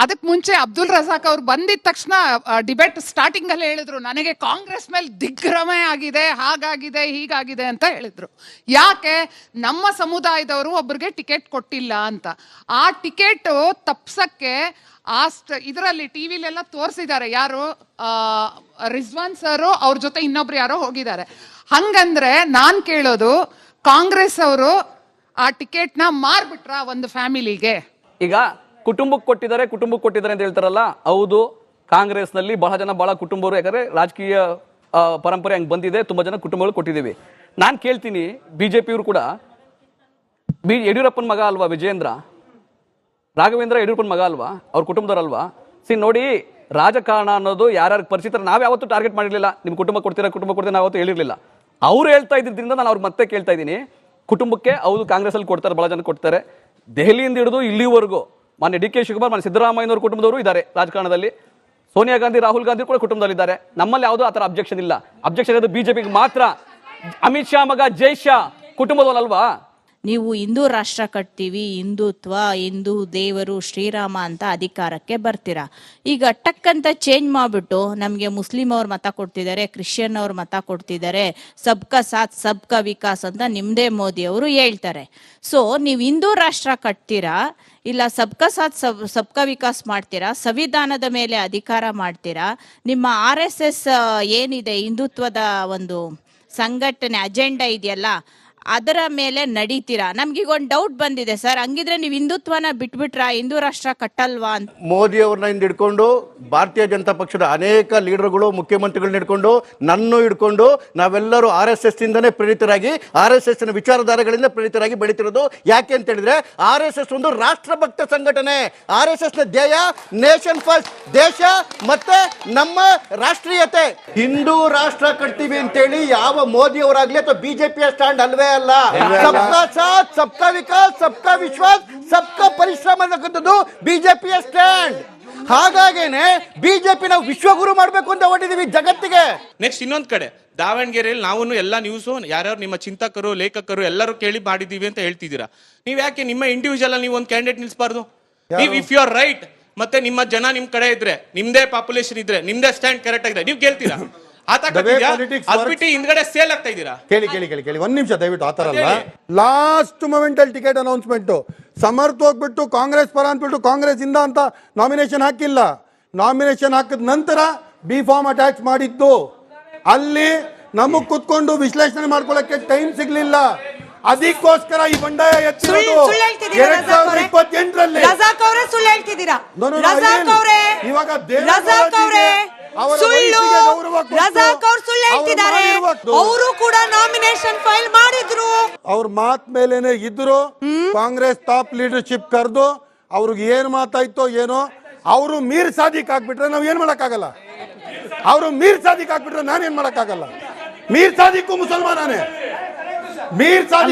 ಅದಕ್ಕೆ ಮುಂಚೆ ಅಬ್ದುಲ್ ರಜಾಕ್ ಅವ್ರು ಬಂದಿದ ತಕ್ಷಣ ಡಿಬೇಟ್ ಸ್ಟಾರ್ಟಿಂಗ್ ಅಲ್ಲಿ ಹೇಳಿದ್ರು, ನನಗೆ ಕಾಂಗ್ರೆಸ್ ಮೇಲೆ ದಿಗ್ಭ್ರಮೆ ಆಗಿದೆ, ಹಾಗಾಗಿದೆ ಹೀಗಾಗಿದೆ ಅಂತ ಹೇಳಿದ್ರು. ಯಾಕೆ? ನಮ್ಮ ಸಮುದಾಯದವರು ಒಬ್ರಿಗೆ ಟಿಕೆಟ್ ಕೊಟ್ಟಿಲ್ಲ ಅಂತ. ಆ ಟಿಕೆಟ್ ತಪ್ಸಕ್ಕೆ ಇದರಲ್ಲಿ ಟಿವಿಲೆಲ್ಲ ತೋರಿಸಿದ್ದಾರೆ. ಯಾರು? ರಿಜ್ವಾನ್ ಸರ್ ಅವ್ರ ಜೊತೆ ಇನ್ನೊಬ್ರು ಯಾರೋ ಹೋಗಿದ್ದಾರೆ. ಹಂಗಂದ್ರೆ ನಾನ್ ಕೇಳೋದು, ಕಾಂಗ್ರೆಸ್ ಅವರು ಆ ಟಿಕೆಟ್ನ ಮಾರ್ಬಿಟ್ರ ಒಂದು ಫ್ಯಾಮಿಲಿಗೆ? ಈಗ ಕುಟುಂಬಕ್ಕೆ ಕೊಟ್ಟಿದ್ದಾರೆ ಅಂತ ಹೇಳ್ತಾರಲ್ಲ, ಹೌದು. ಕಾಂಗ್ರೆಸ್ನಲ್ಲಿ ಬಹಳ ಕುಟುಂಬರು, ಯಾಕಂದ್ರೆ ರಾಜಕೀಯ ಪರಂಪರೆ ಹಂಗೆ ಬಂದಿದೆ, ತುಂಬಾ ಜನ ಕುಟುಂಬಗಳು ಕೊಟ್ಟಿದ್ದೀವಿ. ನಾನು ಕೇಳ್ತೀನಿ, ಬಿಜೆಪಿಯವರು ಕೂಡ ಯಡಿಯೂರಪ್ಪನ ಮಗ ಅಲ್ವಾ ವಿಜಯೇಂದ್ರ? ರಾಘವೇಂದ್ರ ಯಡಿಯೂರಪ್ಪನ ಮಗ ಅಲ್ವಾ? ಅವ್ರ ಕುಟುಂಬದವರಲ್ವಾ? ನೋಡಿ, ರಾಜಕಾರಣ ಅನ್ನೋದು ಯಾರ್ಯಾರು ಪರಿಚಿತರ ನಾವು ಯಾವತ್ತೂ ಟಾರ್ಗೆಟ್ ಮಾಡಿರಲಿಲ್ಲ. ನಿಮ್ಮ ಕುಟುಂಬ ಕೊಡ್ತೀರಾ ನಾವು ಯಾವತ್ತೂ ಹೇಳಿರಲಿಲ್ಲ. ಅವ್ರು ಹೇಳ್ತಾ ಇದ್ದಿದ್ದರಿಂದ ನಾನು ಅವ್ರಿಗೆ ಮತ್ತೆ ಕೇಳ್ತಾ ಇದ್ದೀನಿ. ಕುಟುಂಬಕ್ಕೆ ಹೌದು ಕಾಂಗ್ರೆಸ್ ಅಲ್ಲಿ ಕೊಡ್ತಾರೆ, ಬಹಳ ಜನ ಕೊಡ್ತಾರೆ. ದೆಹಲಿಯಿಂದ ಹಿಡಿದು ಇಲ್ಲಿವರೆಗೂ ಮಾನ್ಯ ಡಿ ಕೆ ಶಿವಕುಮಾರ್, ಮಾನ್ಯ ಸಿದ್ದರಾಮಯ್ಯನವ್ರ ಕುಟುಂಬದವರು ಇದ್ದಾರೆ ರಾಜಕಾರಣದಲ್ಲಿ. ಸೋನಿಯಾ ಗಾಂಧಿ, ರಾಹುಲ್ ಗಾಂಧಿ ಕೂಡ ಕುಟುಂಬದಲ್ಲಿದ್ದಾರೆ. ನಮ್ಮಲ್ಲಿ ಯಾವುದೋ ಆ ಥರ ಅಬ್ಜೆಕ್ಷನ್ ಇಲ್ಲ. ಅಬ್ಜೆಕ್ಷನ್ ಇರೋದು ಬಿಜೆಪಿಗೆ ಮಾತ್ರ. ಅಮಿತ್ ಶಾ ಮಗ ಜೈ ಶಾ ಕುಟುಂಬದವರಲ್ವಾ? ನೀವು ಹಿಂದೂ ರಾಷ್ಟ್ರ ಕಟ್ತೀವಿ, ಹಿಂದುತ್ವ, ಹಿಂದೂ ದೇವರು ಶ್ರೀರಾಮ ಅಂತ ಅಧಿಕಾರಕ್ಕೆ ಬರ್ತೀರಾ. ಈಗ ಟಕ್ ಅಂತ ಚೇಂಜ್ ಮಾಡಿಬಿಟ್ಟು ನಮಗೆ ಮುಸ್ಲಿಂ ಅವ್ರ ಮತ ಕೊಡ್ತಿದ್ದಾರೆ, ಕ್ರಿಶ್ಚಿಯನ್ ಅವ್ರ ಮತ ಕೊಡ್ತಿದ್ದಾರೆ, ಸಬ್ಕಾ ಸಾಥ್ ಸಬ್ಕಾ ವಿಕಾಸ್ ಅಂತ ನಿಮ್ಮದೇ ಮೋದಿ ಅವರು ಹೇಳ್ತಾರೆ. ಸೊ ನೀವು ಹಿಂದೂ ರಾಷ್ಟ್ರ ಕಟ್ತೀರಾ, ಇಲ್ಲ ಸಬ್ಕಾ ಸಾಥ್ ಸಬ್ಕಾ ವಿಕಾಸ್ ಮಾಡ್ತೀರಾ, ಸಂವಿಧಾನದ ಮೇಲೆ ಅಧಿಕಾರ ಮಾಡ್ತೀರಾ, ನಿಮ್ಮ RSS ಏನಿದೆ ಹಿಂದುತ್ವದ ಒಂದು ಸಂಘಟನೆ ಅಜೆಂಡಾ ಇದೆಯಲ್ಲ ಅದರ ಮೇಲೆ ನಡೀತೀರಾ? ನಮ್ಗೀಗ ಒಂದು ಡೌಟ್ ಬಂದಿದೆ ಸರ್, ಹಂಗಿದ್ರೆ ನೀವು ಹಿಂದುತ್ವನ ಬಿಟ್ಬಿಟ್ರಾ, ಹಿಂದೂ ರಾಷ್ಟ್ರ ಕಟ್ಟಲ್ವಾ ಅಂತ? ಮೋದಿ ಅವ್ರನ್ನ ಹಿಡ್ಕೊಂಡು ಭಾರತೀಯ ಜನತಾ ಪಕ್ಷದ ಅನೇಕ ಲೀಡರ್ಗಳು, ಮುಖ್ಯಮಂತ್ರಿಗಳನ್ನ ಹಿಡ್ಕೊಂಡು, ನನ್ನ ಹಿಡ್ಕೊಂಡು ನಾವೆಲ್ಲರೂ RSS ಇಂದನೇ ಪ್ರೇರಿತರಾಗಿ, RSS ನ ವಿಚಾರಧಾರೆಗಳಿಂದ ಪ್ರೇರಿತರಾಗಿ ಬೆಳೀತಿರೋದು. ಯಾಕೆ ಅಂತ ಹೇಳಿದ್ರೆ RSS ಒಂದು ರಾಷ್ಟ್ರಭಕ್ತ ಸಂಘಟನೆ. RSS ನ ಧ್ಯೇಯ ನೇಷನ್ ಫಸ್ಟ್, ದೇಶ ಮತ್ತೆ ನಮ್ಮ ರಾಷ್ಟ್ರೀಯತೆ. ಹಿಂದೂ ರಾಷ್ಟ್ರ ಕಟ್ತೀವಿ ಅಂತೇಳಿ ಯಾವ ಮೋದಿ ಅವರಾಗ್ಲಿ ಅಥವಾ ಬಿಜೆಪಿಯ ಸ್ಟ್ಯಾಂಡ್ ಅಲ್ವೇ ಅಲ್ಲ. ಸಬ್ಕಾ ಸಾಥ್ ಸಬ್ಕಾ ವಿಕಾಸ್ ಸಬ್ಕಾ ವಿಶ್ವಾಸ್ ಸಬ್ಕಾ ಪರಿಶ್ರಮ ಅನ್ನೋದು ಬಿಜೆಪಿಯ ಸ್ಟ್ಯಾಂಡ್. ಹಾಗಾಗೇನೆ ಬಿಜೆಪಿ ನಾವು ವಿಶ್ವಗುರು ಮಾಡಬೇಕು ಅಂತ ಹೊರಟಿದೀವಿ ಜಗತ್ತಿಗೆ. ನೆಕ್ಸ್ಟ್ ಇನ್ನೊಂದ್ ಕಡೆ ದಾವಣಗೆರೆಯಲ್ಲಿ ನಾವು ಎಲ್ಲ ನ್ಯೂಸು ಯಾರ್ಯಾರು ನಿಮ್ಮ ಚಿಂತಕರು, ಲೇಖಕರು ಎಲ್ಲರೂ ಕೇಳಿ ಮಾಡಿದೀವಿ ಅಂತ ಹೇಳ್ತಿದ್ದೀರಾ. ನೀವ್ ಯಾಕೆ ನಿಮ್ಮ ಇಂಡಿವಿಜುವಲ್ ನೀವು ಒಂದು ಕ್ಯಾಂಡಿಡೇಟ್ ನಿಲ್ಸಬಾರ್ದು? ನೀವು ಇಫ್ ಯು ಆರ್ ರೈಟ್, ಮತ್ತೆ ನಿಮ್ಮ ಜನ ನಿಮ್ ಕಡೆ ಇದ್ರೆ, ನಿಮ್ದೇ ಪಾಪ್ಯುಲೇಷನ್ ಇದ್ರೆ, ನಿಮ್ದೇ ಸ್ಟ್ಯಾಂಡ್ ಕರೆಕ್ಟ್ ಆಗಿದೆ, ನೀವು ಗೆಲ್ತೀರಾ? ಹಿಂದ್ಗಡೆ ಸೇಲ್ ಆಗ್ತಾ ಇದ್ದೀರಾ? ಕೇಳಿ ಒಂದ್ ನಿಮಿಷ ದಯವಿಟ್ಟು. ಆತರ ಅಲ್ಲ, ಲಾಸ್ಟ್ ಮೊಮೆಂಟ್ ಅಲ್ಲಿ ಟಿಕೆಟ್ ಅನೌನ್ಸ್ಮೆಂಟ್ ಸಮರ್ಥ ಹೋಗ್ಬಿಟ್ಟು ಕಾಂಗ್ರೆಸ್ ಪರ ಅಂದ್ಬಿಟ್ಟು ಕಾಂಗ್ರೆಸ್ ಇಂದ ಅಂತ ನಾಮಿನೇಷನ್ ಹಾಕಿಲ್ಲ. ನಾಮಿನೇಷನ್ ಹಾಕಿದ ನಂತರ ಬಿ ಫಾರ್ಮ್ ಅಟ್ಯಾಚ್ ಮಾಡಿದ್ದು. ಅಲ್ಲಿ ನಮಗ್ ಕುತ್ಕೊಂಡು ವಿಶ್ಲೇಷಣೆ ಮಾಡ್ಕೊಳ್ಳಕ್ಕೆ ಟೈಮ್ ಸಿಗ್ಲಿಲ್ಲ. ಅದಕ್ಕೋಸ್ಕರ ಈ ಬಂಡಾಯ ಎತ್ತಿರೋದು 2028ರಲ್ಲಿ. ಇವಾಗ ಅವರು ಕೂಡ ನಾಮಿನೇಷನ್ ಫೈಲ್ ಮಾಡಿದ್ರು. ಅವ್ರ ಮಾತ್ ಮೇಲೇನೆ ಇದ್ರು. ಕಾಂಗ್ರೆಸ್ ಟಾಪ್ ಲೀಡರ್ಶಿಪ್ ಕರೆದು ಅವ್ರಿಗೆ ಏನ್ ಮಾತಾಯ್ತೋ ಏನೋ, ಅವರು ಮೀರ್ ಸಾದಿಕ್ ಆಗ್ಬಿಟ್ರೆ ನಾವ್ ಏನ್ ಮಾಡಕ್ಕಾಗಲ್ಲ. ಅವರು ಮೀರ್ ಸಾದಿಕ್ ಆಗ್ಬಿಟ್ರೆ ನಾನೇನ್ ಮಾಡಕ್ಕಾಗಲ್ಲ. ಮೀರ್ ಸಾದಿಕ್ಕು ಮುಸಲ್ಮಾನನೇ.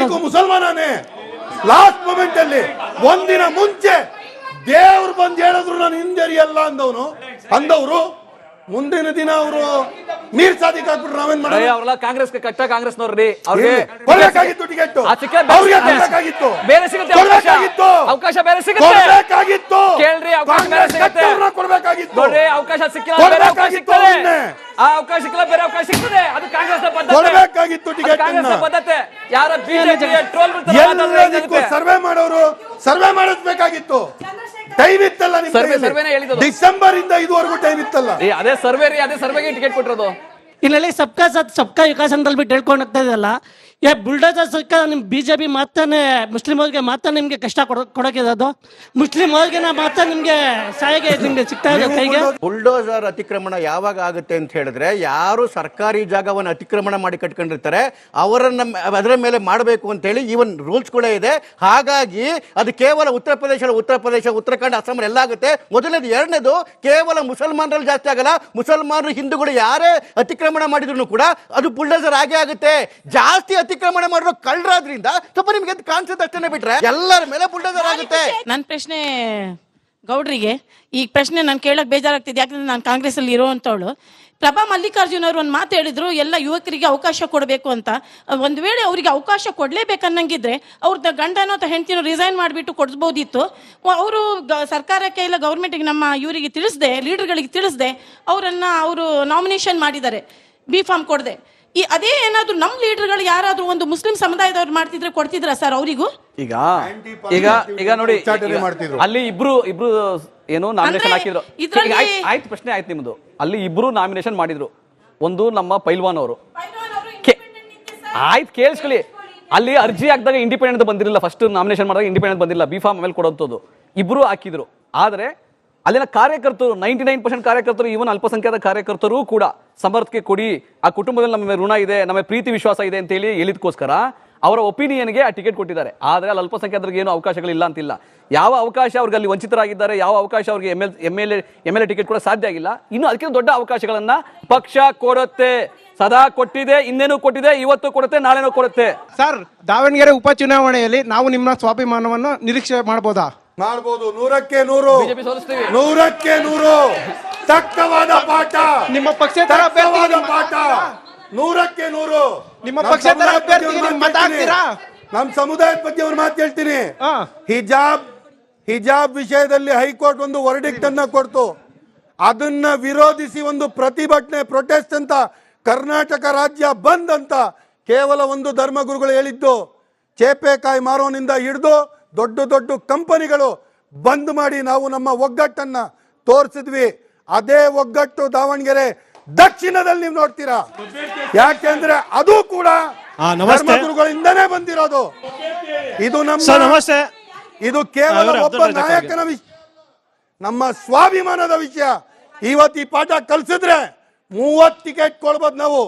ಲಾಸ್ಟ್ ಮೊಮೆಂಟ್ ಅಲ್ಲಿ ಒಂದಿನ ಮುಂಚೆ ದೇವ್ರು ಬಂದು ಹೇಳಿದ್ರು ನಾನು ಹಿಂದೆರಿಯಲ್ಲ ಅಂದವರು ಮುಂದಿನ ದಿನ ಅವರು ಮೀರ್ ಸಾದಿಕ್ ಹಾಕ್ಬಿಟ್ರು. ನಾವೇನ್ ಮಾಡೋದು? ಅವರೆಲ್ಲ ಕಾಂಗ್ರೆಸ್ಗೆ ಕಟ್ಟ ಕಾಂಗ್ರೆಸ್ನವ್ರಿ. ಅವ್ರಿಗೆ ಕೊಡ್ಬೇಕಾಗಿತ್ತು ಟಿಕೆಟ್, ಕೊಡ್ಬೇಕಾಗಿತ್ತು, ಅವಕಾಶ ಬೇರೆ ಸಿಗುತ್ತೆ. ಕೇಳ್ರಿ, ಅವಕಾಶ ಬೇರೆ ಸಿಗುತ್ತೆ. ನೋಡ್ರಿ, ಅವಕಾಶ ಸಿಕ್ಕಿಲ್ಲ, ಬೇರೆ ಅವಕಾಶ ಸಿಗ್ತದೆ. ಆ ಅವಕಾಶ ಸಿಕ್ಕಿಲ್ಲ, ಬೇರೆ ಅವಕಾಶ ಸಿಗ್ತದೆ. ಅದು ಕಾಂಗ್ರೆಸ್ ಪದ್ಧತಿ. ಕೊಡ್ಬೇಕಾಗಿತ್ತು ಟಿಕೆಟ್. ಕಾಂಗ್ರೆಸ್ ಪದ್ಧತಿ. ಯಾರ ಬಿಜೆಪಿ ಟ್ರೋಲ್ ಸರ್ವೆ ಮಾಡೋರು ಸರ್ವೆ ಮಾಡಿಸ್ಬೇಕಾಗಿತ್ತು. ಟೈಮ್ ಇತ್ತಲ್ಲ ನಿಮ್ಗೆ, ಡಿಸೆಂಬರ್ ಇಂದ ಇದುವರೆಗೂ ಟೈಮ್ ಇತ್ತಲ್ಲ. ಅದೇ ಸರ್ವೆ ರೀ, ಅದೇ ಸರ್ವೆಗೆ ಟಿಕೆಟ್ ಕೊಟ್ಟಿರೋದು. ಇಲ್ಲಿ ಸಬ್ಕಾ ಸಾಥ್ ಸಬ್ಕಾ ವಿಕಾಸ್ ಅಂತ ಹೇಳ್ಬಿಟ್ಟು ಹೇಳ್ಕೊಂಡು ಹೋಗ್ತಾ ಇದೆಯಲ್ಲ. ಬುಲ್ಡೋಜರ್ ಸರ್ಕಾರ ನಿಮ್ ಬಿಜೆಪಿ ಮಾತಾನೆ ಮುಸ್ಲಿಂ ಅವ್ರಿಗೆ ಮಾತ್ರ ನಿಮ್ಗೆ ಕಷ್ಟ ಕೊಡೋಕಿರೋದು. ಮುಸ್ಲಿಂ ಅವ್ರಿಗೆ ಮಾತ್ರ ನಿಮ್ಗೆ ಸಹಾಯ ನಿಮ್ಗೆ ಸಿಗ್ತಾ ಇದೆ ಕೈಗೆ. ಬುಲ್ಡೋಜರ್ ಅತಿಕ್ರಮಣ ಯಾವಾಗ ಆಗುತ್ತೆ ಅಂತ ಹೇಳಿದ್ರೆ, ಯಾರು ಸರ್ಕಾರಿ ಜಾಗವನ್ನು ಅತಿಕ್ರಮಣ ಮಾಡಿ ಕಟ್ಕೊಂಡಿರ್ತಾರೆ ಅವರನ್ನ ಅದರ ಮೇಲೆ ಮಾಡಬೇಕು ಅಂತ ಹೇಳಿ ಈವನ್ ರೂಲ್ಸ್ಗಳೇ ಇದೆ. ಹಾಗಾಗಿ ಅದು ಕೇವಲ ಉತ್ತರ ಪ್ರದೇಶ, ಉತ್ತರಾಖಂಡ, ಅಸ್ಸಾಂ ಎಲ್ಲ ಆಗುತ್ತೆ. ಮೊದಲನೇದು. ಎರಡನೇದು, ಕೇವಲ ಮುಸಲ್ಮಾನರಲ್ಲಿ ಜಾಸ್ತಿ ಆಗಲ್ಲ. ಮುಸಲ್ಮಾನರು, ಹಿಂದೂಗಳು ಯಾರೇ ಅತಿಕ್ರಮಣ ಮಾಡಿದ್ರು ಕೂಡ ಅದು ಬುಲ್ಡೋಜರ್ ಆಗೇ ಆಗುತ್ತೆ. ಜಾಸ್ತಿ ಅತಿಕ್ರಮಣ ಮಾಡಿರೋ ಕಳ್ಳರಾದ್ರಿಂದ ಸ್ವಲ್ಪ ನಿಮ್ಗೆ ಕಾಣಿಸುತ್ತೆ ಅಷ್ಟೇ, ಬಿಟ್ರೆ ಎಲ್ಲರ ಮೇಲೆ ಬುಲ್ಡೋಜರ್ ಆಗುತ್ತೆ. ನನ್ನ ಪ್ರಶ್ನೆ ಗೌಡ್ರಿಗೆ ಈ ಪ್ರಶ್ನೆ ನಾನು ಕೇಳಕ್ ಬೇಜಾರಾಗ್ತಿದೆ, ಯಾಕಂದ್ರೆ ನಾನು ಕಾಂಗ್ರೆಸ್ಸಲ್ಲಿ ಇರೋವಂಥವಳು. ಪ್ರಭಾ ಮಲ್ಲಿಕಾರ್ಜುನ್ ಅವರು ಒಂದು ಮಾತು ಹೇಳಿದ್ರು, ಎಲ್ಲ ಯುವಕರಿಗೆ ಅವಕಾಶ ಕೊಡಬೇಕು ಅಂತ. ಒಂದು ವೇಳೆ ಅವರಿಗೆ ಅವಕಾಶ ಕೊಡಲೇಬೇಕನ್ನಂಗಿದ್ರೆ ಅವ್ರದ್ದು ಗಂಡನೋ ಅಥವಾ ಹೆಂಡತಿನೋ ರಿಸೈನ್ ಮಾಡಿಬಿಟ್ಟು ಕೊಡಿಸ್ಬೋದಿತ್ತು. ಅವರು ಸರ್ಕಾರಕ್ಕೆ ಇಲ್ಲ ಗೌರ್ಮೆಂಟಿಗೆ ನಮ್ಮ ಇವರಿಗೆ ತಿಳಿಸ್ದೆ, ಲೀಡರ್ಗಳಿಗೆ ತಿಳಿಸ್ದೆ ಅವರು ನಾಮಿನೇಷನ್ ಮಾಡಿದ್ದಾರೆ, ಬಿ ಫಾರ್ಮ್ ಕೊಡದೆ. ಅದೇ ಏನಾದ್ರು ನಮ್ಮ ಲೀಡರ್ಗಳು ಯಾರಾದ್ರೂ ಒಂದು ಮುಸ್ಲಿಂ ಸಮುದಾಯದವ್ರು ಮಾಡ್ತಿದ್ರೆ ಕೊಡ್ತಿದ್ರ ಸರ್ ಅವರಿಗೂ? ಈಗ ಈಗ ಈಗ ನೋಡಿ, ಉಚ್ಚಾಟನೆ ಮಾಡ್ತಿದ್ರು. ಅಲ್ಲಿ ಇಬ್ರು ಏನು ನಾಮಿನೇಷನ್ ಹಾಕಿದ್ರು. ಆಯ್ತು, ಪ್ರಶ್ನೆ ಆಯ್ತು ನಿಮ್ದು. ಅಲ್ಲಿ ಇಬ್ರು ನಾಮಿನೇಷನ್ ಮಾಡಿದ್ರು. ಒಂದು ನಮ್ಮ ಪೈಲ್ವಾನ್ ಅವರು, ಆಯ್ತು ಕೇಳಿಸ್ಕೊಳ್ಳಿ, ಅಲ್ಲಿ ಅರ್ಜಿ ಹಾಕಿದಾಗ ಇಂಡಿಪೆಂಡೆಂಟ್ ಬಂದಿರಲಿಲ್ಲ. ಫಸ್ಟ್ ನಾಮಿನೇಷನ್ ಮಾಡಿದಾಗ ಇಂಡಿಪೆಂಡೆಂಟ್ ಬಂದಿಲ್ಲ, ಬಿ ಫಾರ್ಮ್ ಆಮೇಲೆ ಕೊಡುವಂಥದ್ದು. ಇಬ್ರು ಹಾಕಿದ್ರು. ಆದರೆ ಅಲ್ಲಿನ ಕಾರ್ಯಕರ್ತರು 99% ಕಾರ್ಯಕರ್ತರು, ಈವನ್ ಅಲ್ಪಸಂಖ್ಯಾತ ಕಾರ್ಯಕರ್ತರು ಕೂಡ ಸಮರ್ಥಕ್ಕೆ ಕೊಡಿ, ಆ ಕುಟುಂಬದಲ್ಲಿ ನಮ್ಮ ಋಣ ಇದೆ, ನಮ್ಮ ಪ್ರೀತಿ ವಿಶ್ವಾಸ ಇದೆ ಅಂತ ಹೇಳಿ ಹೇಳಿದಕ್ಕೋಸ್ಕರ ಅವರ ಒಪಿನಿಯನ್ಗೆ ಆ ಟಿಕೆಟ್ ಕೊಟ್ಟಿದ್ದಾರೆ. ಆದರೆ ಅಲ್ಲಿ ಅಲ್ಪಸಂಖ್ಯಾತರಿಗೆ ಏನು ಅವಕಾಶಗಳಿಲ್ಲ ಅಂತಿಲ್ಲ. ಯಾವ ಅವಕಾಶ ಅವ್ರಿಗೆ ಅಲ್ಲಿ ವಂಚಿತರಾಗಿದ್ದಾರೆ, ಯಾವ ಅವಕಾಶ ಅವ್ರಿಗೆ ಎಮ್ ಎಲ್ ಎ ಟಿಕೆಟ್ ಕೂಡ ಸಾಧ್ಯ ಆಗಿಲ್ಲ. ಇನ್ನು ಅದಕ್ಕಿಂತ ದೊಡ್ಡ ಅವಕಾಶಗಳನ್ನ ಪಕ್ಷ ಕೊಡುತ್ತೆ, ಸದಾ ಕೊಟ್ಟಿದೆ, ಇನ್ನೇನು ಕೊಟ್ಟಿದೆ, ಇವತ್ತು ಕೊಡುತ್ತೆ, ನಾಳೆನೂ ಕೊಡುತ್ತೆ. ಸರ್, ದಾವಣಗೆರೆ ಉಪಚುನಾವಣೆಯಲ್ಲಿ ನಾವು ನಿಮ್ಮ ಸ್ವಾಭಿಮಾನವನ್ನು ನಿರೀಕ್ಷೆ ಮಾಡಬಹುದಾ? ಮಾಡ್ಬೋದು. 100ಕ್ಕೆ 100, ಬಿಜೆಪಿ ಸೋಲಿಸ್ತೀವಿ. 100ಕ್ಕೆ 100 ತಕ್ಕವಾದ ಪಾಠ. ನಿಮ್ಮ ಪಕ್ಷೇತರ ಅಭ್ಯರ್ಥಿಗೆ ಪಾಠ 100ಕ್ಕೆ 100. ನಿಮ್ಮ ಪಕ್ಷೇತರ ಅಭ್ಯರ್ಥಿಗೆ ನೀವು ಮತ ಹಾಕ್ತೀರಾ? ನಮ್ಮ ಸಮುದಾಯದ ಬಗ್ಗೆ ಅವ್ರ ಮಾತು ಹೇಳ್ತೀನಿ. ಹಿಜಾಬ್ ವಿಷಯದಲ್ಲಿ ಹೈಕೋರ್ಟ್ ಒಂದು ವರ್ಡಿಕ್ಟ್ ಅನ್ನ ಕೊಡ್ತು. ಅದನ್ನ ವಿರೋಧಿಸಿ ಒಂದು ಪ್ರತಿಭಟನೆ, ಪ್ರೊಟೆಸ್ಟ್ ಅಂತ ಕರ್ನಾಟಕ ರಾಜ್ಯ ಬಂದ್ ಅಂತ ಕೇವಲ ಒಂದು ಧರ್ಮಗುರುಗಳು ಹೇಳಿದ್ದು. ಚೇಪೆಕಾಯಿ ಮಾರೋನಿಂದ ಹಿಡಿದು ದೊಡ್ಡ ದೊಡ್ಡ ಕಂಪನಿಗಳು ಬಂದ್ ಮಾಡಿ ನಾವು ನಮ್ಮ ಒಗ್ಗಟ್ಟನ್ನ ತೋರಿಸಿದ್ವಿ. ಅದೇ ಒಗ್ಗಟ್ಟು ದಾವಣಗೆರೆ ದಕ್ಷಿಣದಲ್ಲಿ ನೀವು ನೋಡ್ತೀರಾ. ಯಾಕೆಂದ್ರೆ ಅದು ಕೂಡ ಧರ್ಮಗುರುಗಳಿಂದನೇ ಬಂದಿರೋದು. ಇದು ನಮಸ್ತೆ. ಇದು ಕೇವಲ ಒಬ್ಬ ನಾಯಕನ ವಿಷಯ, ನಮ್ಮ ಸ್ವಾಭಿಮಾನದ ವಿಷಯ. ಇವತ್ತು ಈ ಪಾಠ ಕಲ್ಸಿದ್ರೆ 30 ಟಿಕೆಟ್ ಕೊಡ್ಬೋದು ನಾವು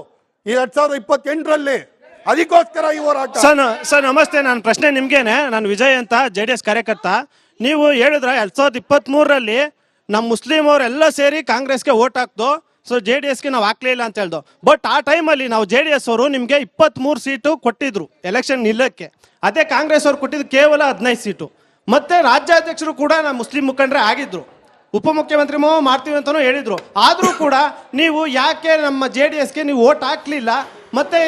ಈ 2028ರಲ್ಲಿ. ಅದಕ್ಕೋಸ್ಕರ ಈ ಹೋರಾಟ. ಸರ್ ನಮಸ್ತೆ, ನನ್ನ ಪ್ರಶ್ನೆ ನಿಮ್ಗೇನೆ. ನಾನು ವಿಜಯ್ ಅಂತ, JDS ಕಾರ್ಯಕರ್ತ. ನೀವು ಹೇಳಿದ್ರೆ 2023ರಲ್ಲಿ ನಮ್ಮ ಮುಸ್ಲಿಂ ಅವರೆಲ್ಲ ಸೇರಿ ಕಾಂಗ್ರೆಸ್ಗೆ ವೋಟ್ ಹಾಕ್ದು, ಸೊ JDSಗೆ ನಾವು ಹಾಕ್ಲಿಲ್ಲ ಅಂತ ಹೇಳ್ದು. ಬಟ್ ಆ ಟೈಮಲ್ಲಿ ನಾವು JDS ಅವರು ನಿಮಗೆ 23 ಸೀಟು ಕೊಟ್ಟಿದ್ರು ಎಲೆಕ್ಷನ್ ನಿಲ್ಲಕ್ಕೆ. ಅದೇ ಕಾಂಗ್ರೆಸ್ ಅವ್ರು ಕೊಟ್ಟಿದ್ದು ಕೇವಲ 15 ಸೀಟು. ಮತ್ತೆ ರಾಜ್ಯಾಧ್ಯಕ್ಷರು ಕೂಡ ನಮ್ಮ ಮುಸ್ಲಿಂ ಮುಖಂಡರೇ ಆಗಿದ್ರು, ಉಪಮುಖ್ಯಮಂತ್ರಿ ಮಾಡ್ತೀವಿ ಅಂತಾನೂ ಹೇಳಿದ್ರು. ಆದ್ರೂ ಕೂಡ ನೀವು ಯಾಕೆ ನಮ್ಮ JDSಗೆ ನೀವು ವೋಟ್ ಹಾಕ್ಲಿಲ್ಲ? ಮತ್ತೆ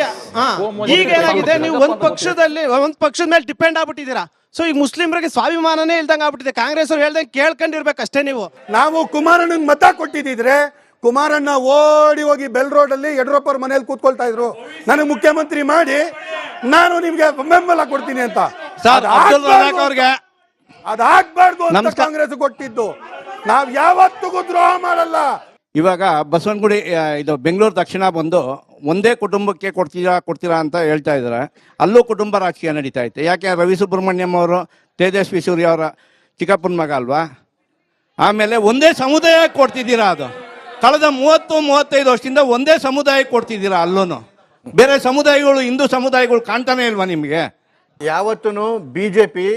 ಈಗ ಏನಾಗಿದೆ, ನೀವು ಒಂದ್ ಪಕ್ಷದ ಮೇಲೆ ಡಿಪೆಂಡ್ ಆಗ್ಬಿಟ್ಟಿದ್ದೀರಾ. ಸೊ ಈಗ ಮುಸ್ಲಿಮರಿಗೆ ಸ್ವಾಭಿಮಾನನೇ ಇಲ್ದಂಗೆ ಆಗ್ಬಿಟ್ಟಿದೆ. ಕಾಂಗ್ರೆಸ್ ಅವ್ರು ಹೇಳ್ದಂಗೆ ಕೇಳ್ಕೊಂಡಿರ್ಬೇಕಷ್ಟೇ ನೀವು. ನಾವು ಕುಮಾರಣ್ಣನ ಮತ ಕೊಟ್ಟಿದ್ರೆ ಕುಮಾರಣ್ಣ ಓಡಿ ಹೋಗಿ ಬೆಲ್ ರೋಡ್ ಅಲ್ಲಿ ಯಡಿಯೂರಪ್ಪ ಮನೇಲಿ ಕೂತ್ಕೊಳ್ತಾ ಇದ್ರು, ನನಗೆ ಮುಖ್ಯಮಂತ್ರಿ ಮಾಡಿ ನಾನು ನಿಮ್ಗೆ ಬೆಂಬಲ ಕೊಡ್ತೀನಿ ಅಂತ. ಅದಾಗಬಾರ್ದು ಅಂತ ಕಾಂಗ್ರೆಸ್ ಕೊಟ್ಟಿದ್ದು. ನಾವ್ ಯಾವತ್ತಿಗೂ ದ್ರೋಹ ಮಾಡಲ್ಲ. ಇವಾಗ ಬಸವನಗುಡಿ ಇದು ಬೆಂಗಳೂರು ದಕ್ಷಿಣ ಬಂದು ಒಂದೇ ಕುಟುಂಬಕ್ಕೆ ಕೊಡ್ತೀರಾ ಅಂತ ಹೇಳ್ತಾ ಇದ್ದಾರೆ. ಅಲ್ಲೂ ಕುಟುಂಬ ರಾಜಕೀಯ ನಡೀತಾ ಐತೆ. ಯಾಕೆ ರವಿ ಸುಬ್ರಹ್ಮಣ್ಯಂ ಅವರು ತೇಜಸ್ವಿ ಸೂರ್ಯ ಅವರ ಚಿಕ್ಕಪ್ಪನ ಮಗ ಅಲ್ವಾ? ಆಮೇಲೆ ಒಂದೇ ಸಮುದಾಯಕ್ಕೆ ಕೊಡ್ತಿದ್ದೀರಾ. ಅದು ಕಳೆದ 30-35 ವರ್ಷದಿಂದ ಒಂದೇ ಸಮುದಾಯಕ್ಕೆ ಕೊಡ್ತಿದ್ದೀರಾ. ಅಲ್ಲೂ ಬೇರೆ ಸಮುದಾಯಗಳು, ಹಿಂದೂ ಸಮುದಾಯಗಳು ಕಾಣ್ತಾನೆ ಇಲ್ವಾ ನಿಮಗೆ? ಯಾವತ್ತೂ ಬಿಜೆಪಿ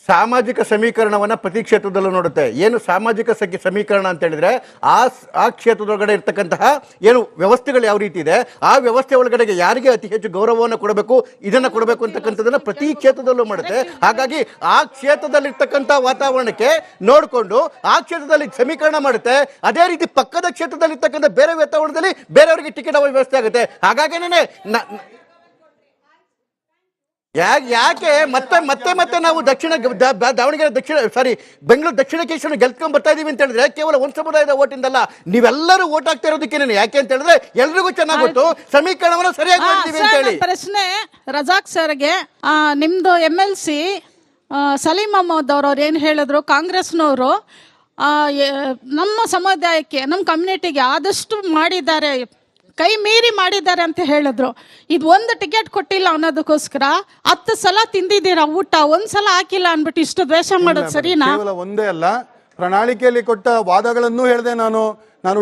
ಸಾಮಾಜಿಕ ಸಮೀಕರಣವನ್ನ ಪ್ರತಿ ಕ್ಷೇತ್ರದಲ್ಲೂ ನೋಡುತ್ತೆ. ಏನು ಸಾಮಾಜಿಕ ಸಮೀಕರಣ ಅಂತ ಹೇಳಿದ್ರೆ ಆ ಕ್ಷೇತ್ರದೊಳಗಡೆ ಇರ್ತಕ್ಕಂತಹ ಏನು ವ್ಯವಸ್ಥೆಗಳು ಯಾವ ರೀತಿ ಇದೆ, ಆ ವ್ಯವಸ್ಥೆ ಒಳಗಡೆಗೆ ಯಾರಿಗೆ ಅತಿ ಹೆಚ್ಚು ಗೌರವವನ್ನು ಕೊಡಬೇಕು, ಇದನ್ನ ಕೊಡಬೇಕು ಅಂತಕ್ಕಂಥದ್ದನ್ನ ಪ್ರತಿ ಕ್ಷೇತ್ರದಲ್ಲೂ ಮಾಡುತ್ತೆ. ಹಾಗಾಗಿ ಆ ಕ್ಷೇತ್ರದಲ್ಲಿರ್ತಕ್ಕಂಥ ವಾತಾವರಣಕ್ಕೆ ನೋಡಿಕೊಂಡು ಆ ಕ್ಷೇತ್ರದಲ್ಲಿ ಸಮೀಕರಣ ಮಾಡುತ್ತೆ. ಅದೇ ರೀತಿ ಪಕ್ಕದ ಕ್ಷೇತ್ರದಲ್ಲಿರ್ತಕ್ಕಂಥ ಬೇರೆ ವಾತಾವರಣದಲ್ಲಿ ಬೇರೆಯವರಿಗೆ ಟಿಕೆಟ್ ವ್ಯವಸ್ಥೆ ಆಗುತ್ತೆ. ಹಾಗಾಗಿನೇ ಯಾಕೆ ಮತ್ತೆ ಮತ್ತೆ ಮತ್ತೆ ನಾವು ದಾವಣಗೆರೆ ಬೆಂಗಳೂರು ದಕ್ಷಿಣ ಕೇಶವನ್ನು ಗೆಲ್ಕೊಂಡ್ ಬರ್ತಾ ಇದೀವಿ ಅಂತ ಹೇಳಿದ್ರೆ ಕೇವಲ ಒಂದು ಸಮುದಾಯದ ಓಟಿಂದಲ್ಲ, ನೀವೆಲ್ಲರೂ ಓಟ್ ಆಗ್ತಾ ಇರೋದಕ್ಕೇನೆ. ಯಾಕೆ ಅಂತ ಹೇಳಿದ್ರೆ ಎಲ್ರಿಗೂ ಚೆನ್ನಾಗಿ ಗೊತ್ತು ಸಮೀಕರಣವನ್ನು ಸರಿಯಾಗಿ ಮಾಡಿದೀವಿ ಅಂತ ಹೇಳಿ. ಪ್ರಶ್ನೆ ರಜಾಕ್ ಸರ್ಗೆ, ನಿಮ್ದು MLC ಸಲೀಂ ಅಹಮದ್ ಅವ್ರು ಏನು ಹೇಳಿದ್ರು, ಕಾಂಗ್ರೆಸ್ನವರು ನಮ್ಮ ಸಮುದಾಯಕ್ಕೆ, ನಮ್ಮ ಕಮ್ಯುನಿಟಿಗೆ ಆದಷ್ಟು ಮಾಡಿದ್ದಾರೆ, ಕೈ ಮೀರಿ ಮಾಡಿದ್ದಾರೆ ಅಂತ ಹೇಳಿದ್ರು. ಇದು ಒಂದು ಟಿಕೆಟ್ ಕೊಟ್ಟಿಲ್ಲ ಅನ್ನೋದಕ್ಕೋಸ್ಕರ 10 ಸಲ ತಿಂದಿದ್ದೀರಾ ಊಟ, ಒಂದ್ಸಲ ಹಾಕಿಲ್ಲ ಅನ್ಬಿಟ್ಟು ಇಷ್ಟು ದ್ವೇಷ ಮಾಡೋದು ಸರಿನಾ? ಕೇವಲ ಒಂದೇ ಅಲ್ಲ, ಪ್ರಣಾಳಿಕೆಯಲ್ಲಿ ಕೊಟ್ಟ ವಾದಗಳನ್ನು ಹೇಳಿದೆ. ನಾನು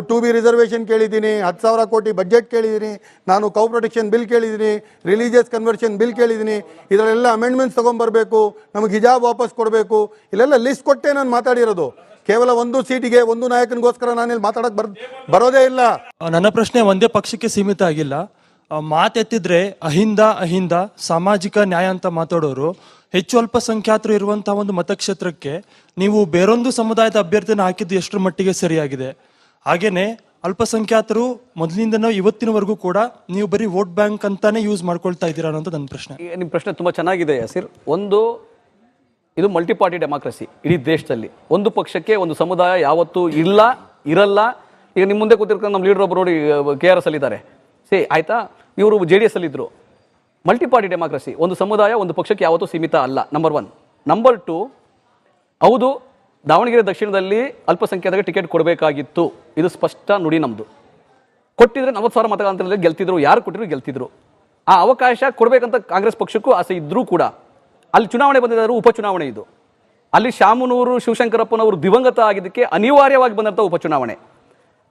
2B ರಿಸರ್ವೇಷನ್ ಕೇಳಿದ್ದೀನಿ, 10,000 ಕೋಟಿ ಬಜೆಟ್ ಕೇಳಿದ್ದೀನಿ, ನಾನು ಕೌ ಪ್ರೊಟೆಕ್ಷನ್ ಬಿಲ್ ಕೇಳಿದ್ದೀನಿ, ರಿಲಿಜಿಯಸ್ ಕನ್ವರ್ಷನ್ ಬಿಲ್ ಕೇಳಿದ್ದೀನಿ. ಇದರಲ್ಲೆಲ್ಲ ಅಮೆಂಡ್ಮೆಂಟ್ಸ್ ತೊಗೊಂಡ್ಬರ್ಬೇಕು, ನಮಗೆ ಹಿಜಾಬ್ ವಾಪಸ್ ಕೊಡಬೇಕು, ಇಲ್ಲೆಲ್ಲ ಲಿಸ್ಟ್ ಕೊಟ್ಟೆ ನಾನು ಮಾತಾಡಿರೋದು. ಕೇವಲ ಒಂದು ಸೀಟಿಗೆ ಒಂದು ನಾಯಕನಿಗೋಸ್ಕರ ನಾನಿಲ್ಲಿ ಮಾತಾಡಕ್ ಬರೋದೇ ಇಲ್ಲ. ನನ್ನ ಪ್ರಶ್ನೆ ಒಂದೇ ಪಕ್ಷಕ್ಕೆ ಸೀಮಿತ ಆಗಿಲ್ಲ. ಮಾತೆತ್ತಿದ್ರೆ ಅಹಿಂದ ಸಾಮಾಜಿಕ ನ್ಯಾಯ ಅಂತ ಮಾತಾಡೋರು ಹೆಚ್ಚು ಅಲ್ಪಸಂಖ್ಯಾತರು ಇರುವಂತಹ ಒಂದು ಮತಕ್ಷೇತ್ರಕ್ಕೆ ನೀವು ಬೇರೊಂದು ಸಮುದಾಯದ ಅಭ್ಯರ್ಥಿನ ಹಾಕಿದ್ದು ಎಷ್ಟರ ಮಟ್ಟಿಗೆ ಸರಿಯಾಗಿದೆ? ಹಾಗೇನೆ ಅಲ್ಪಸಂಖ್ಯಾತರು ಮೊದಲಿಂದನೂ ಇವತ್ತಿನವರೆಗೂ ಕೂಡ ನೀವು ಬರೀ ವೋಟ್ ಬ್ಯಾಂಕ್ ಅಂತಾನೆ ಯೂಸ್ ಮಾಡ್ಕೊಳ್ತಾ ಇದ್ದೀರಾ ಅನ್ನೋದು ನನ್ನ ಪ್ರಶ್ನೆ. ನಿಮ್ಮ ಪ್ರಶ್ನೆ ತುಂಬಾ ಚೆನ್ನಾಗಿದೆ ಯಾಸಿರ್. ಒಂದು, ಇದು ಮಲ್ಟಿಪಾರ್ಟಿ ಡೆಮಾಕ್ರಸಿ ಇಡೀ ದೇಶದಲ್ಲಿ. ಒಂದು ಪಕ್ಷಕ್ಕೆ ಒಂದು ಸಮುದಾಯ ಯಾವತ್ತೂ ಇರಲ್ಲ. ಈಗ ನಿಮ್ಮ ಮುಂದೆ ಕೂತಿರ್ಕೊಂಡು ನಮ್ಮ ಲೀಡರ್ ಒಬ್ಬರು ನೋಡಿ KRS ಅಲ್ಲಿದ್ದಾರೆ, ಆಯ್ತಾ, ಇವರು JDS ಅಲ್ಲಿದ್ದರು. ಮಲ್ಟಿಪಾರ್ಟಿ ಡೆಮಾಕ್ರಸಿ, ಒಂದು ಸಮುದಾಯ ಒಂದು ಪಕ್ಷಕ್ಕೆ ಯಾವತ್ತೂ ಸೀಮಿತ ಅಲ್ಲ, ನಂಬರ್ 1. ನಂಬರ್ 2, ಹೌದು ದಾವಣಗೆರೆ ದಕ್ಷಿಣದಲ್ಲಿ ಅಲ್ಪಸಂಖ್ಯಾತರಿಗೆ ಟಿಕೆಟ್ ಕೊಡಬೇಕಾಗಿತ್ತು, ಇದು ಸ್ಪಷ್ಟ ನುಡಿ ನಮ್ಮದು. ಕೊಟ್ಟಿದ್ರೆ 40,000 ಮತಗಳಂತರಲ್ಲಿ ಗೆಲ್ತಿದ್ರು, ಯಾರು ಕೊಟ್ಟಿದ್ರು ಗೆಲ್ತಿದ್ರು. ಆ ಅವಕಾಶ ಕೊಡಬೇಕಂತ ಕಾಂಗ್ರೆಸ್ ಪಕ್ಷಕ್ಕೂ ಆಸೆ ಇದ್ರೂ ಕೂಡ ಅಲ್ಲಿ ಚುನಾವಣೆ ಬಂದಿದ್ದರು, ಉಪಚುನಾವಣೆ ಇದು. ಅಲ್ಲಿ ಶಾಮನೂರು ಶಿವಶಂಕರಪ್ಪನವರು ದಿವಂಗತ ಆಗಿದ್ದಕ್ಕೆ ಅನಿವಾರ್ಯವಾಗಿ ಬಂದಂಥ ಉಪಚುನಾವಣೆ.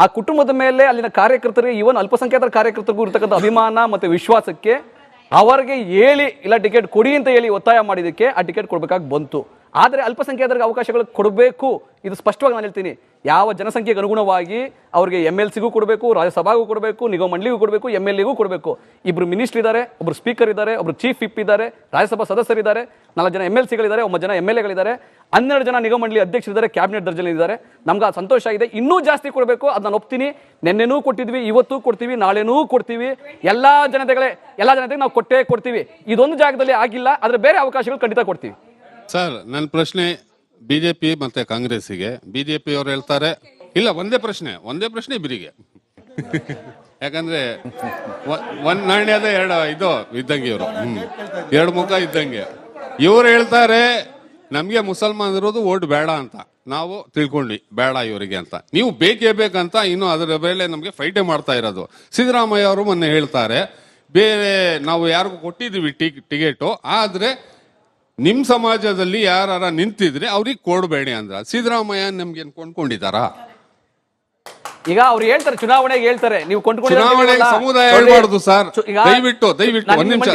ಆ ಕುಟುಂಬದ ಮೇಲೆ ಅಲ್ಲಿನ ಕಾರ್ಯಕರ್ತರಿಗೆ, ಇವನ್ ಅಲ್ಪಸಂಖ್ಯಾತರ ಕಾರ್ಯಕರ್ತರಿಗೂ ಇರತಕ್ಕಂಥ ಅಭಿಮಾನ ಮತ್ತು ವಿಶ್ವಾಸಕ್ಕೆ ಅವರಿಗೆ ಹೇಳಿ ಇಲ್ಲ ಟಿಕೆಟ್ ಕೊಡಿ ಅಂತ ಹೇಳಿ ಒತ್ತಾಯ ಮಾಡಿದ್ದಕ್ಕೆ ಆ ಟಿಕೆಟ್ ಕೊಡಬೇಕಾಗಿ ಬಂತು. ಆದರೆ ಅಲ್ಪಸಂಖ್ಯಾತರಿಗೆ ಅವಕಾಶಗಳು ಕೊಡಬೇಕು, ಇದು ಸ್ಪಷ್ಟವಾಗಿ ನಾನು ಹೇಳ್ತೀನಿ. ಯಾವ ಜನಸಂಖ್ಯೆಗೆ ಅನುಗುಣವಾಗಿ ಅವರಿಗೆ MLCಗೂ ಕೊಡಬೇಕು, ರಾಜ್ಯಸಭಾಗೂ ಕೊಡಬೇಕು, ನಿಗಮ ಮಂಡಳಿಗೂ ಕೊಡಬೇಕು, MLAಗೂ ಕೊಡಬೇಕು. ಇಬ್ಬರು ಮಿನಿಸ್ಟರ್ ಇದ್ದಾರೆ, ಒಬ್ಬರು ಸ್ಪೀಕರ್ ಇದ್ದಾರೆ, ಒಬ್ಬರು ಚೀಫ್ ವಿಪ್ ಇದ್ದಾರೆ, ರಾಜ್ಯಸಭಾ ಸದಸ್ಯರಿದ್ದಾರೆ, 4 ಜನ MLCಗಳಿದ್ದಾರೆ, 9 ಜನ MLAಗಳಿದ್ದಾರೆ, 12 ಜನ ನಿಗಮ ಮಂಡಳಿ ಅಧ್ಯಕ್ಷರಿದ್ದಾರೆ, ಕ್ಯಾಬಿನೆಟ್ ದರ್ಜೆಯಲ್ಲಿ ಇದ್ದಾರೆ. ನಮ್ಗೆ ಆ ಸಂತೋಷ ಇದೆ. ಇನ್ನೂ ಜಾಸ್ತಿ ಕೊಡಬೇಕು, ಅದು ನಾನು ಒಪ್ತೀನಿ. ನಿನ್ನೆನೂ ಕೊಟ್ಟಿದ್ವಿ, ಇವತ್ತು ಕೊಡ್ತೀವಿ, ನಾಳೆನೂ ಕೊಡ್ತೀವಿ. ಎಲ್ಲ ಜನತೆಗೆ ನಾವು ಕೊಟ್ಟೇ ಕೊಡ್ತೀವಿ. ಇದೊಂದು ಜಾಗದಲ್ಲಿ ಆಗಿಲ್ಲ, ಆದರೆ ಬೇರೆ ಅವಕಾಶಗಳು ಖಂಡಿತ ಕೊಡ್ತೀವಿ. ಸರ್, ನನ್ನ ಪ್ರಶ್ನೆ ಬಿಜೆಪಿ ಮತ್ತೆ ಕಾಂಗ್ರೆಸ್ಸಿಗೆ. ಬಿಜೆಪಿ ಅವರು ಹೇಳ್ತಾರೆ, ಇಲ್ಲ ಒಂದೇ ಪ್ರಶ್ನೆ ಇಬ್ಬರಿಗೆ. ಯಾಕಂದ್ರೆ ಒಂದ್ ನಾಣ್ಯದ ಇದು ಇದ್ದಂಗೆ ಇವರು, 2 ಮುಖ ಇದ್ದಂಗೆ. ಇವ್ರು ಹೇಳ್ತಾರೆ ನಮ್ಗೆ ಮುಸಲ್ಮಾನರದು ಓಟ್ ಬೇಡ ಅಂತ, ನಾವು ತಿಳ್ಕೊಂಡ್ವಿ ಬೇಡ ಇವರಿಗೆ ಅಂತ. ನೀವು ಬೇಕೇ ಬೇಕಂತ ಇನ್ನು ಅದರ ಮೇಲೆ ನಮ್ಗೆ ಫೈಟೇ ಮಾಡ್ತಾ ಇರೋದು. ಸಿದ್ದರಾಮಯ್ಯ ಅವರು ಮೊನ್ನೆ ಹೇಳ್ತಾರೆ ಬೇರೆ ನಾವು ಯಾರಿಗೂ ಕೊಟ್ಟಿದ್ದೀವಿ ಟಿಕೆಟು, ಆದ್ರೆ ನಿಮ್ ಸಮಾಜದಲ್ಲಿ ಯಾರ ನಿಂತಿದ್ರೆ ಅವ್ರಿಗೆ ಕೊಡಬೇಡಿ ಅಂದ್ರ. ಸಿದ್ದರಾಮಯ್ಯ ನಮ್ಗೆ ಕೊಂಡ್ಕೊಂಡಿದ್ದಾರಾ? ಈಗ ಅವ್ರು ಹೇಳ್ತಾರೆ, ಚುನಾವಣೆಗೆ ಹೇಳ್ತಾರೆ ನೀವು ಚುನಾವಣೆಗೆ ಸಮುದಾಯ ಹೇಳ್ಬಾರ್ದು ಸರ್. ದಯವಿಟ್ಟು ಒಂದ್ ನಿಮಿಷ,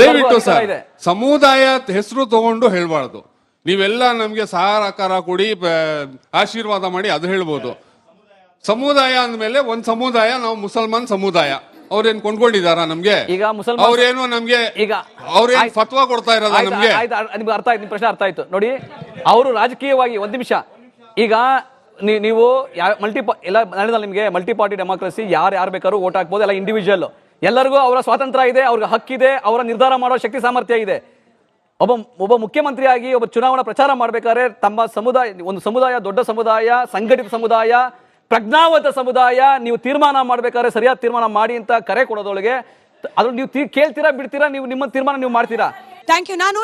ದಯವಿಟ್ಟು ಸರ್, ಸಮುದಾಯ ಹೆಸರು ತಗೊಂಡು ಹೇಳ್ಬಾರ್ದು. ನೀವೆಲ್ಲ ನಮ್ಗೆ ಸಹಕಾರ ಕೊಡಿ, ಆಶೀರ್ವಾದ ಮಾಡಿ ಅದು ಹೇಳ್ಬೋದು. ಸಮುದಾಯ ಅಂದ್ಮೇಲೆ ಒಂದ್ ಸಮುದಾಯ, ನಾವು ಮುಸಲ್ಮಾನ್ ಸಮುದಾಯ. ಅವ್ರೇನ್ ಕೊಂಡ್ಕೊಂಡಿದಾರ ನಮ್ಗೆ? ಈಗ ಮುಸಲ್ಮಾನ್ ಅವ್ರೇನು ನಮ್ಗೆ ಈಗ ಅವ್ರೇನ್ ಫತ್ವಾ ಕೊಡ್ತಾ ಇರೋದ ನಮ್ಗೆ? ನಿಮ್ಗೆ ಅರ್ಥ ಆಯ್ತು, ನಿಮ್ ಪ್ರಶ್ನೆ ಅರ್ಥ ಆಯ್ತು. ನೋಡಿ, ಅವರು ರಾಜಕೀಯವಾಗಿ ಒಂದ್ ನಿಮಿಷ, ಈಗ ನೀವು ಎಲ್ಲ ನಡೆದಲ್ಲಿ ನಿಮಗೆ ಮಲ್ಟಿಪಾರ್ಟಿ ಡೆಮಾಕ್ರಸಿ, ಯಾರು ಬೇಕಾದ್ರೂ ಓಟ್ ಹಾಕ್ಬೋದು, ಎಲ್ಲ ಇಂಡಿವಿಜುವಲ್, ಎಲ್ಲರಿಗೂ ಅವರ ಸ್ವಾತಂತ್ರ್ಯ ಇದೆ, ಅವ್ರಿಗೆ ಹಕ್ಕಿದೆ, ಅವರ ನಿರ್ಧಾರ ಮಾಡೋ ಶಕ್ತಿ ಸಾಮರ್ಥ್ಯ ಇದೆ. ಒಬ್ಬ ಮುಖ್ಯಮಂತ್ರಿಯಾಗಿ ಒಬ್ಬ ಚುನಾವಣಾ ಪ್ರಚಾರ ಮಾಡ್ಬೇಕಾದ್ರೆ ತಮ್ಮ ಸಮುದಾಯ, ಒಂದು ಸಮುದಾಯ ದೊಡ್ಡ ಸಮುದಾಯ, ಸಂಘಟಿತ ಸಮುದಾಯ, ಪ್ರಜ್ಞಾವಂತ ಸಮುದಾಯ, ನೀವು ತೀರ್ಮಾನ ಮಾಡ್ಬೇಕಾದ್ರೆ ಸರಿಯಾದ ತೀರ್ಮಾನ ಮಾಡಿ ಅಂತ ಕರೆ ಕೊಡೋದೊಳಗೆ ಅದು ನೀವು ಕೇಳ್ತೀರಾ ಬಿಡ್ತೀರಾ, ನೀವು ನಿಮ್ಮ ತೀರ್ಮಾನ ನೀವು ಮಾಡ್ತೀರಾ? Thank you. ನಾನು